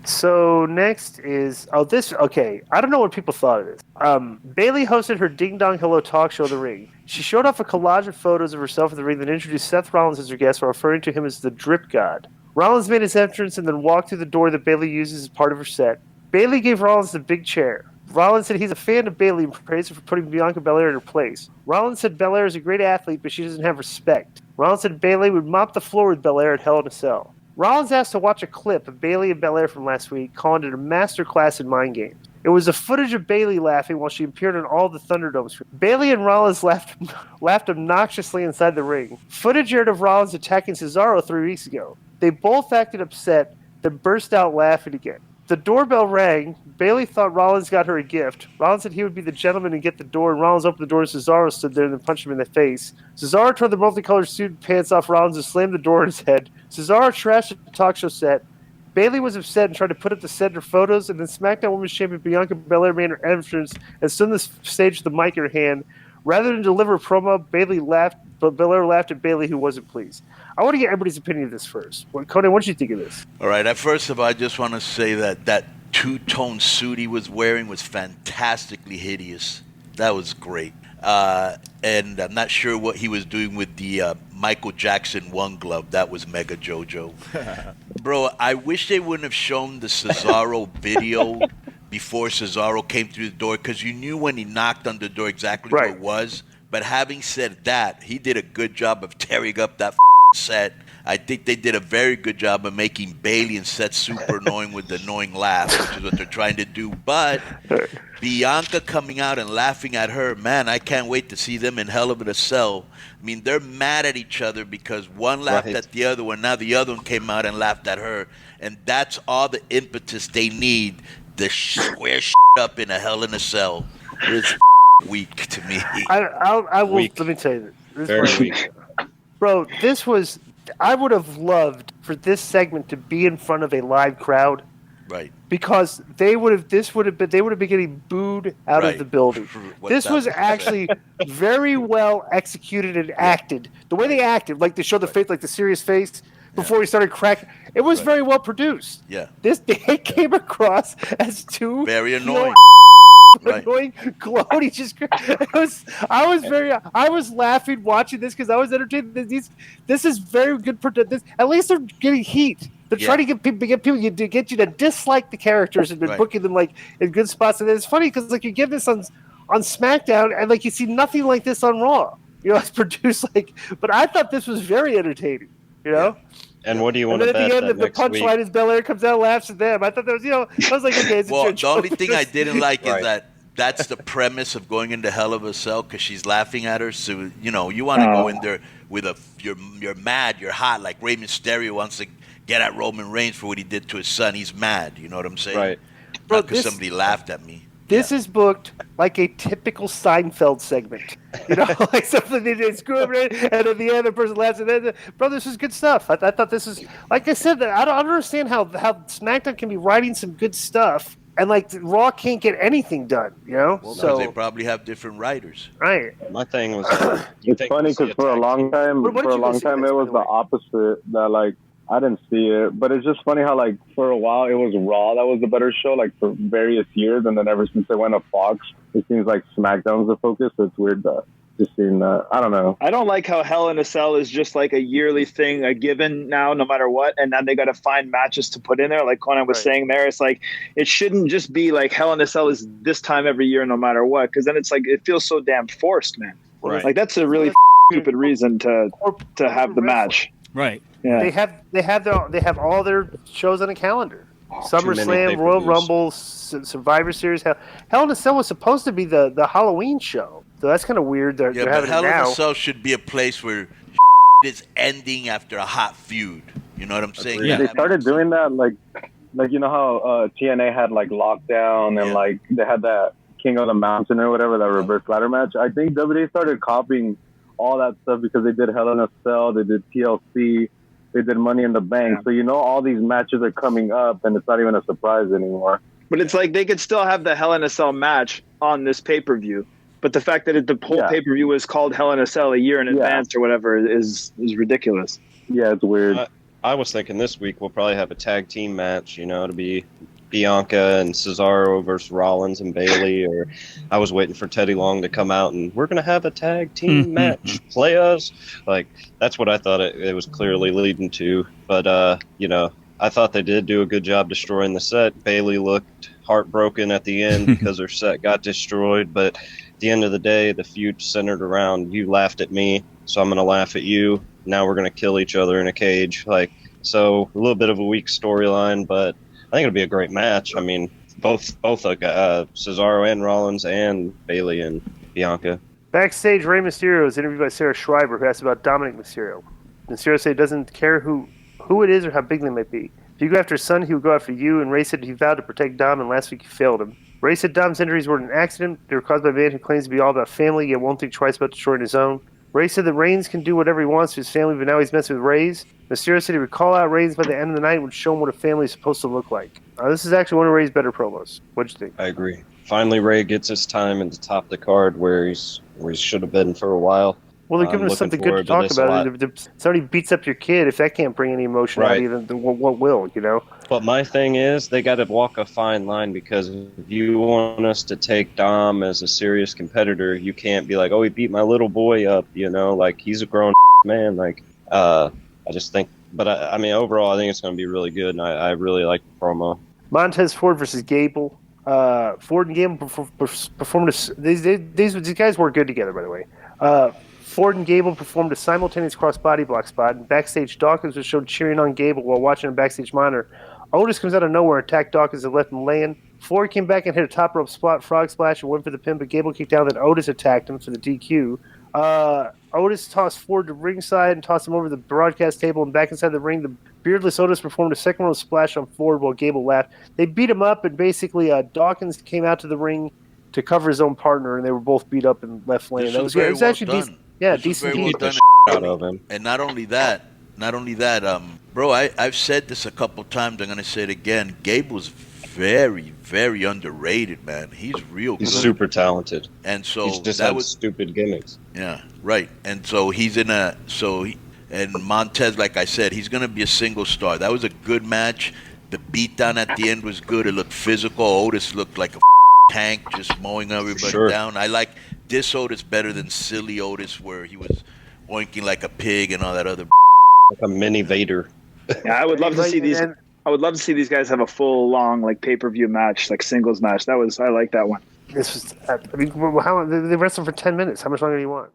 So next is this. Okay, I don't know what people thought of this. Bayley hosted her Ding Dong Hello talk show in the ring. She showed off a collage of photos of herself in the ring, then introduced Seth Rollins as her guest while referring to him as the Drip God. Rollins made his entrance and then walked through the door that Bayley uses as part of her set. Bayley gave Rollins the big chair. Rollins said he's a fan of Bayley and praised her for putting Bianca Belair in her place. Rollins said Belair is a great athlete, but she doesn't have respect. Rollins said Bayley would mop the floor with Belair at Hell in a Cell. Rollins asked to watch a clip of Bayley and Belair from last week, calling it a masterclass in mind games. It was a footage of Bayley laughing while she appeared on all the Thunderdome screens. Bayley and Rollins laughed obnoxiously inside the ring. Footage aired of Rollins attacking Cesaro 3 weeks ago. They both acted upset, then burst out laughing again. The doorbell rang. Bayley thought Rollins got her a gift. Rollins said he would be the gentleman and get the door, and Rollins opened the door and Cesaro stood there and then punched him in the face. Cesaro tore the multicolored suit and pants off Rollins and slammed the door in his head. Cesaro trashed the talk show set. Bayley was upset and tried to put up the set in her photos, and then SmackDown Women's Champion Bianca Belair made her entrance and stood on the stage with the mic in her hand. Rather than deliver a promo, Bayley laughed, but Belair laughed at Bayley, who wasn't pleased. I want to get everybody's opinion of this first. Konnan, what did you think of this? All right. First of all, I just want to say that two-tone suit he was wearing was fantastically hideous. That was great. And I'm not sure what he was doing with the Michael Jackson one glove. That was mega JoJo. Bro, I wish they wouldn't have shown the Cesaro video before Cesaro came through the door, because you knew when he knocked on the door exactly what it was. But having said that, he did a good job of tearing up that set. I think they did a very good job of making Bayley and Seth super annoying with the annoying laugh, which is what they're trying to do. But Bianca coming out and laughing at her, man, I can't wait to see them in Hell in a Cell. I mean, they're mad at each other because one laughed at the other one. Now the other one came out and laughed at her. And that's all the impetus they need to square up in a Hell in a Cell. It's weak to me. I will. Weak. Let me tell you this. Very weak. Bro, I would have loved for this segment to be in front of a live crowd. Right. Because they would have been getting booed out of the building. This was actually very well executed and acted. The way they acted, like they showed the face, like the serious face before he started cracking. It was very well produced. Yeah. They came across as two very annoying. Annoying gloat. I was laughing watching this because I was entertained. This is very good. At least they're getting heat. They're trying to get people to get you to dislike the characters and they're booking them like in good spots. And it's funny because like you get this on SmackDown and like you see nothing like this on Raw. You know, it's produced like. But I thought this was very entertaining. You know. And what do you want to bet? And then at the end, the punchline is Bel Air comes out and laughs at them. I thought that was, I was like, okay, it's well, the only thing I didn't like is that's the premise of going into Hell of a Cell because she's laughing at her. So, you want to go in there with you're mad, you're hot, like Rey Mysterio wants to get at Roman Reigns for what he did to his son. He's mad. You know what I'm saying? Right. Not because somebody laughed at me. This is booked like a typical Seinfeld segment. Like something they did screw up, and at the end, the person laughs. And then, bro, this is good stuff. I thought this was, like I said, I don't understand how SmackDown can be writing some good stuff, and like Raw can't get anything done. Well, so they probably have different writers. Right. My thing was, it's funny because for a long time, it was the opposite. That like. I didn't see it, but it's just funny how, like, for a while it was Raw that was the better show, like, for various years, and then ever since it went to Fox, it seems like SmackDown's the focus, so it's weird just seeing that. I don't know. I don't like how Hell in a Cell is just, like, a yearly thing, a given now, no matter what, and then they got to find matches to put in there, like Konnan was saying there. It's like, it shouldn't just be, like, Hell in a Cell is this time every year, no matter what, because then it's, like, it feels so damn forced, man. Right. Like, that's a really stupid reason to have the match. Right. Yeah. They have all their shows on a calendar. SummerSlam, Royal Rumble, Survivor Series. Hell in a Cell was supposed to be the Halloween show, so that's kind of weird. They're having Hell it now. in a Cell should be a place where is ending after a hot feud. You know what I'm saying? Yeah. They started doing that, like you know how TNA had like Lockdown and like they had that King of the Mountain or whatever, that reverse ladder match. I think WWE started copying all that stuff because they did Hell in a Cell, they did TLC, they did Money in the Bank. So all these matches are coming up, and it's not even a surprise anymore. But it's like they could still have the Hell in a Cell match on this pay-per-view. But the fact that the whole pay-per-view was called Hell in a Cell a year in advance or whatever is ridiculous. Yeah, it's weird. I was thinking this week we'll probably have a tag team match, to be Bianca and Cesaro versus Rollins and Bayley, or I was waiting for Teddy Long to come out and we're going to have a tag team match. Play us. Like, that's what I thought it was clearly leading to. But, I thought they did do a good job destroying the set. Bayley looked heartbroken at the end because her set got destroyed. But at the end of the day, the feud centered around you laughed at me, so I'm going to laugh at you. Now we're going to kill each other in a cage. So a little bit of a weak storyline, but I think it'll be a great match. I mean, both Cesaro and Rollins and Bayley and Bianca. Backstage, Rey Mysterio is interviewed by Sarah Schreiber, who asked about Dominic Mysterio. Mysterio said he doesn't care who it is or how big they might be. If you go after his son, he will go after you, and Rey said he vowed to protect Dom, and last week he failed him. Rey said Dom's injuries were an accident. They were caused by a man who claims to be all about family, yet won't think twice about destroying his own. Rey said that Reigns can do whatever he wants to his family, but now he's messing with Rey's. Mysterio said he would call out Reigns by the end of the night and would show him what a family is supposed to look like. This is actually one of Rey's better promos. What'd you think? I agree. Finally, Rey gets his time at the top of the card where he should have been for a while. Well, they're giving us something good to talk about. If somebody beats up your kid, if that can't bring any emotion out of you, then what will, But my thing is, they got to walk a fine line, because if you want us to take Dom as a serious competitor, you can't be like, oh, he beat my little boy up, like he's a grown man. I just think, but I mean, overall, I think it's going to be really good, and I really like the promo. Montez Ford versus Gable. Ford and Gable performed. These guys work good together, by the way. Ford and Gable performed a simultaneous cross-body block spot, and backstage Dawkins was shown cheering on Gable while watching a backstage monitor. Otis comes out of nowhere and attacked Dawkins and left him laying. Ford came back and hit a top rope frog splash and went for the pin, but Gable kicked out, then Otis attacked him for the DQ. Otis tossed Ford to ringside and tossed him over the broadcast table, and back inside the ring, the beardless Otis performed a second row splash on Ford while Gable laughed. They beat him up, and basically Dawkins came out to the ring to cover his own partner, and they were both beat up and left laying. It was actually decent. Yeah, decent. Well done out of him. And not only that, bro, I've said this a couple times. I'm gonna say it again. Gable's very, very underrated, man. He's real. He's good. super talented. And so he's just that had stupid gimmicks. Yeah, right. And so he's in and Montez, like I said, he's gonna be a single star. That was a good match. The beatdown at the end was good. It looked physical. Otis looked like a tank, just mowing everybody down. I like this Otis better than silly Otis, where he was oinking like a pig and all that other. Like a mini Vader. Yeah, I would love to see these. I would love to see these guys have a full long pay-per-view match, singles match. I like that one. This was. I mean, how they wrestled for 10 minutes? How much longer do you want?